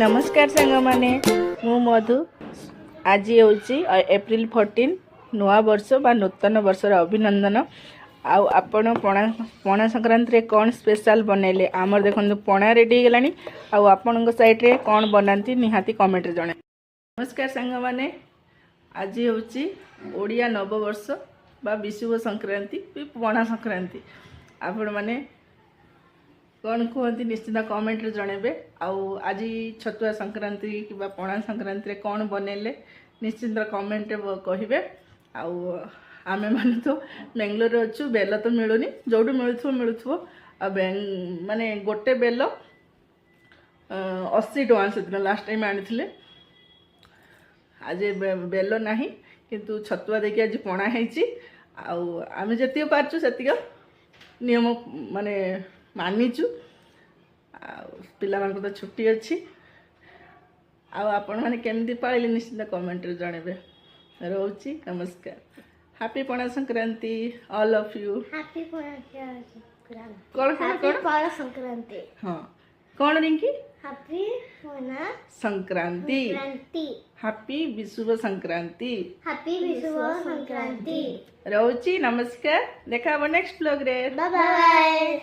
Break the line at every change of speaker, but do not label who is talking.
नमस्कार सांग माने मु मधु आज हूँ एप्रिल 14 नुआ वर्ष बा नूतन वर्षर अभिनंदन आउ आपण पणा संक्रांति रे कौन स्पेशल बनैले आमर देखो पणा रेडी गलानी आउ आपण साइड रे कौन बनाती निहाती कमेंट रे जणे। नमस्कार सांग माने आज हूँ ओडिया नववर्ष बा विषुव संक्रांति पणा संक्रांति आपण माने कौन कहती निश्चित कमेंट रे जनइबे। आउ आज छतुआ संक्रांति कि पणा संक्रांति रे कौन बनैले निश्चित कमेंट कहिबे। आउ आमे माने तो बेंगलोर अच्छु बेल तो मिलूनी जोटू मिलुथो माने गोटे बेल 80 टଙ୍କା से लास्ट टाइम आनी आज बेल नाही किंतु छतुआ देखिए आज पणा है आम जी पार्चु से नियम माने मानिचु पिला तो छुट्टी अच्छी आपण मैंने केमती पाइले निश्चित कमेंट रे जनइबे। रोची नमस्कार हैप्पी पणा Sankranti all of you
happy पणा संक्रांति
हाँ कौन रिंकी
हैप्पी पणा
संक्रांति हैप्पी विषुव संक्रांति रोची नमस्कार देखा नेक्स्ट ब्लॉग रे बाय बाय।